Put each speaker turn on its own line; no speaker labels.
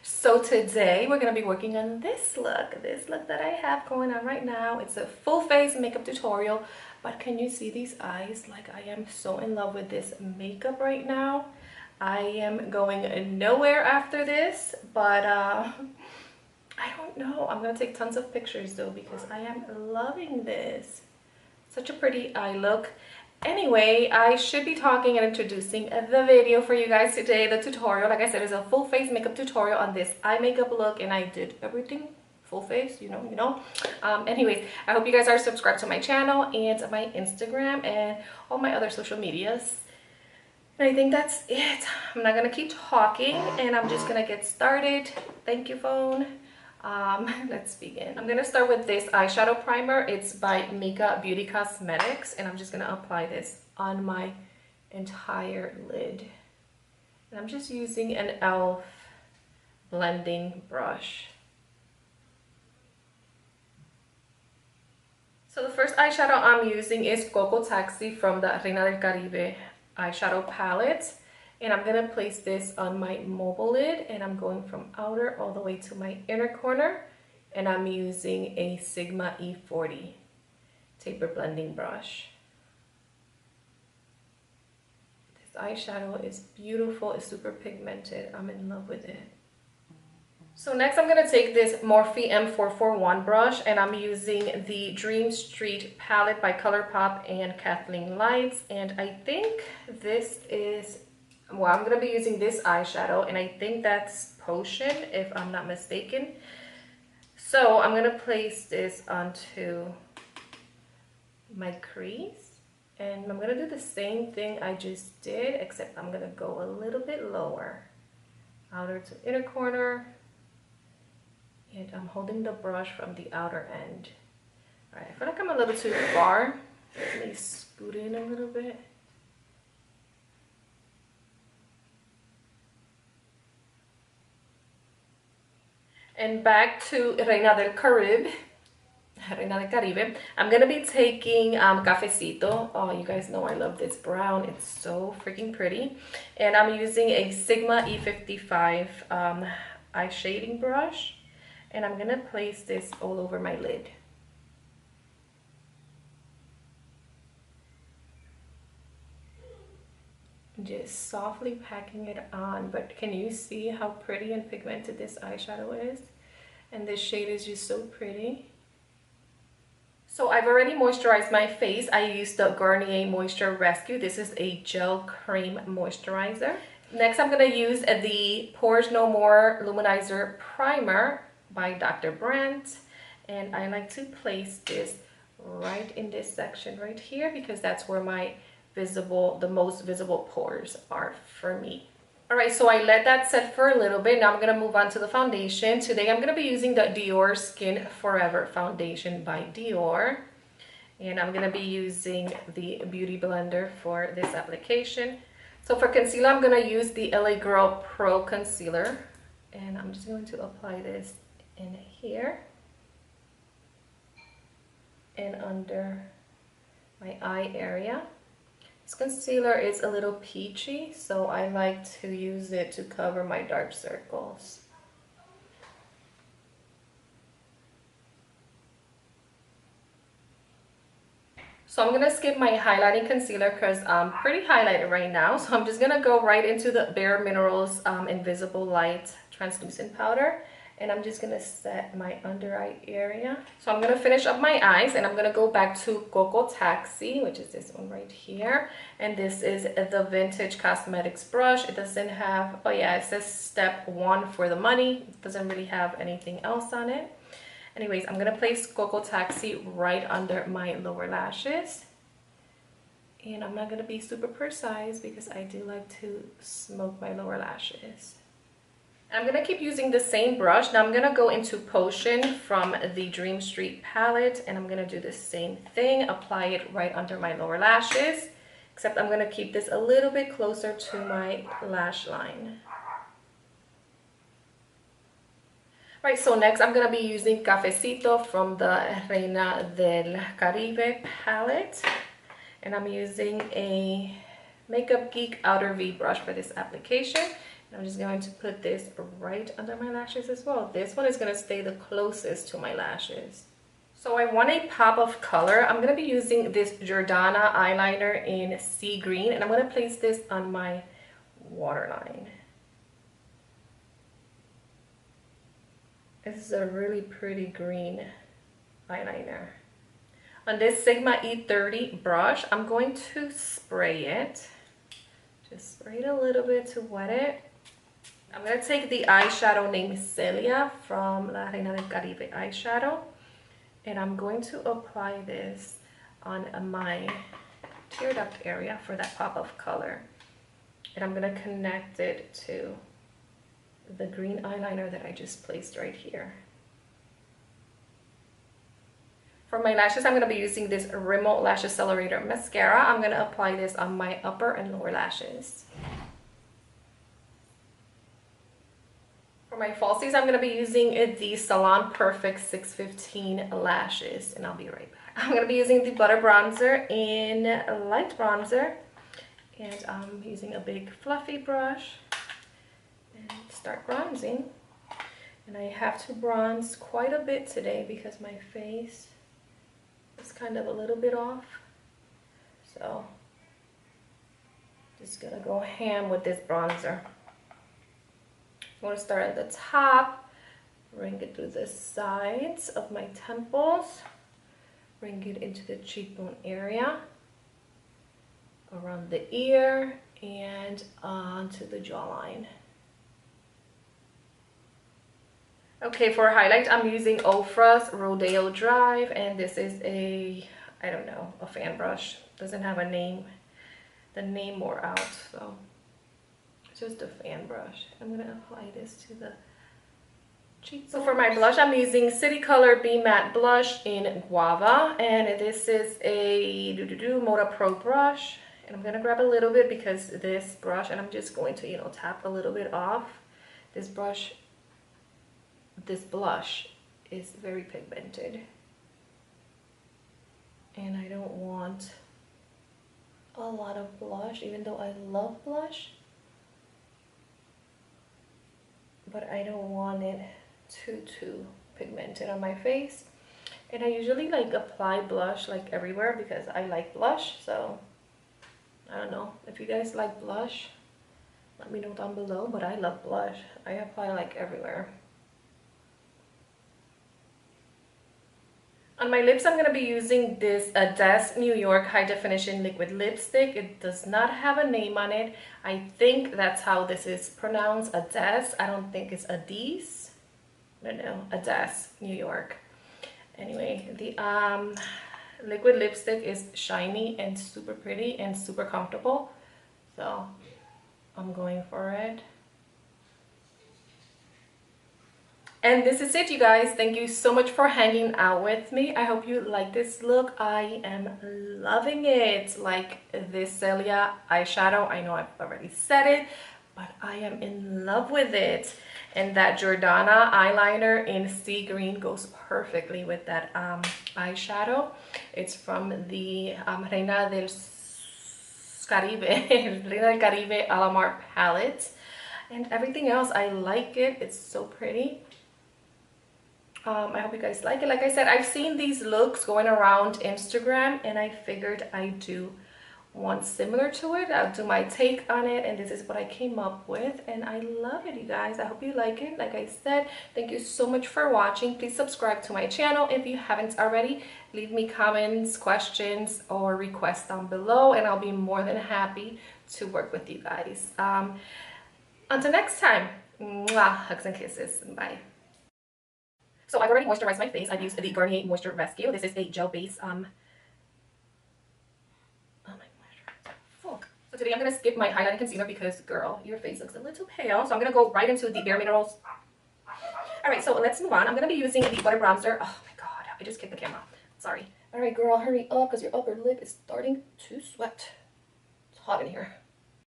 So today we're going to be working on this look that I have going on right now. It's a full face makeup tutorial, but can you see these eyes? Like, I am so in love with this makeup right now. I am going nowhere after this, but I don't know. I'm going to take tons of pictures though because I am loving this. Such a pretty eye look. Anyway, I should be talking and introducing the video for you guys today. The tutorial, like I said, is a full face makeup tutorial on this eye makeup look, and I did everything full face, you know. Anyways, I hope you guys are subscribed to my channel and my Instagram and all my other social medias. And I think that's it. I'm not gonna keep talking, and I'm just gonna get started. Thank you, phone. Let's begin. I'm gonna start with this eyeshadow primer. It's by Mojica Beauty Cosmetics, and I'm just gonna apply this on my entire lid. And I'm just using an e.l.f. blending brush. So the first eyeshadow I'm using is Coco Taxi from the Reina del Caribe eyeshadow palette. And I'm gonna place this on my mobile lid, and I'm going from outer all the way to my inner corner, and I'm using a Sigma E40 taper blending brush. This eyeshadow is beautiful, it's super pigmented. I'm in love with it. So next I'm gonna take this Morphe M441 brush, and I'm using the Dream Street palette by ColourPop and Kathleen Lights, and I think this is, well, I'm going to be using this eyeshadow, and I think that's Potion, if I'm not mistaken. So I'm going to place this onto my crease, and I'm going to do the same thing I just did, except I'm going to go a little bit lower. Outer to inner corner, and I'm holding the brush from the outer end. Alright, I feel like I'm a little too far. Let me scoot in a little bit. And back to Reina del Caribe. I'm gonna be taking Cafecito. Oh, you guys know I love this brown. It's so freaking pretty. And I'm using a Sigma E55 eye shading brush. And I'm gonna place this all over my lid. Just softly packing it on, but can you see how pretty and pigmented this eyeshadow is? And this shade is just so pretty. So I've already moisturized my face. I used the Garnier Moisture Rescue. This is a gel cream moisturizer. Next, I'm gonna use the Pores No More Luminizer Primer by Dr. Brandt, and I like to place this right in this section right here because that's where my the most visible pores are for me. All right, so I let that set for a little bit. Now I'm gonna move on to the foundation. Today I'm gonna be using the Dior Skin Forever Foundation by Dior. And I'm gonna be using the Beauty Blender for this application. So for concealer, I'm gonna use the LA Girl Pro Concealer. And I'm just going to apply this in here and under my eye area. This concealer is a little peachy, so I like to use it to cover my dark circles. So I'm gonna skip my highlighting concealer because I'm pretty highlighted right now. So I'm just gonna go right into the Bare Minerals Invisible Light Translucent Powder. And I'm just gonna set my under eye area. So I'm gonna finish up my eyes, and I'm gonna go back to Coco Taxi, which is this one right here. And this is the Vintage Cosmetics brush. It doesn't have, oh yeah, it says step 1 for the money. It doesn't really have anything else on it. Anyways, I'm gonna place Coco Taxi right under my lower lashes. And I'm not gonna be super precise because I do like to smoke my lower lashes. I'm gonna keep using the same brush. Now I'm gonna go into Potion from the Dream Street palette, and I'm gonna do the same thing, apply it right under my lower lashes, except I'm gonna keep this a little bit closer to my lash line. Right, so next I'm gonna be using Cafecito from the Reina del Caribe palette, and I'm using a Makeup Geek Outer V brush for this application. I'm just going to put this right under my lashes as well. This one is going to stay the closest to my lashes. So I want a pop of color. I'm going to be using this Jordana eyeliner in sea green, and I'm going to place this on my waterline. This is a really pretty green eyeliner. On this Sigma E30 brush, I'm going to spray it. Just spray it a little bit to wet it. I'm going to take the eyeshadow named Celia from La Reina del Caribe eyeshadow, and I'm going to apply this on my tear duct area for that pop of color. And I'm going to connect it to the green eyeliner that I just placed right here. For my lashes, I'm going to be using this Rimmel Lash Accelerator Mascara. I'm going to apply this on my upper and lower lashes. For my falsies, I'm going to be using the Salon Perfect 615 lashes, and I'll be right back. I'm going to be using the Butter Bronzer in Light Bronzer, and I'm using a big fluffy brush and start bronzing. And I have to bronze quite a bit today because my face is kind of a little bit off, so just gonna go ham with this bronzer. I'm gonna start at the top, bring it through the sides of my temples, bring it into the cheekbone area, around the ear, and onto the jawline. Okay, for highlight, I'm using Ofra's Rodeo Drive, and this is a, I don't know, a fan brush. Doesn't have a name. The name wore out, so it's just a fan brush. I'm gonna apply this to the cheek. So for my blush, I'm using City Color Be Matte Blush in Guava, and this is a Moda Pro brush. And I'm gonna grab a little bit because this brush, and I'm just going to, you know, tap a little bit off. This blush is very pigmented, and I don't want a lot of blush, even though I love blush, but I don't want it too pigmented on my face. And I usually like apply blush like everywhere because I like blush. So I don't know if you guys like blush, let me know down below, but I love blush. I apply like everywhere. On my lips, I'm going to be using this Des New York High Definition Liquid Lipstick. It does not have a name on it. I think that's how this is pronounced, Des. I don't think it's Adis. No, Des New York. Anyway, the liquid lipstick is shiny and super pretty and super comfortable. So I'm going for it. And this is it, you guys. Thank you so much for hanging out with me. I hope you like this look. I am loving it. Like this Celia eyeshadow, I know I've already said it, but I am in love with it. And that Jordana eyeliner in sea green goes perfectly with that eyeshadow. It's from the Reina del Caribe, Reina del Caribe Alamar palette. And everything else, I like it. It's so pretty. I hope you guys like it. Like I said, I've seen these looks going around Instagram, and I figured I'd do one similar to it. I'll do my take on it, and this is what I came up with, and I love it, you guys. I hope you like it. Like I said, thank you so much for watching. Please subscribe to my channel if you haven't already. Leave me comments, questions, or requests down below, and I'll be more than happy to work with you guys. Until next time, mwah, hugs and kisses. Bye. So I've already moisturized my face. I've used the Garnier Moisture Rescue. This is a gel base. Oh my gosh. Fuck. So today I'm going to skip my highlighting concealer because, girl, your face looks a little pale. So I'm going to go right into the Bare Minerals. Alright, so let's move on. I'm going to be using the Butter Bronzer. Oh my god, I just kicked the camera. Sorry. Alright, girl, hurry up because your upper lip is starting to sweat. It's hot in here.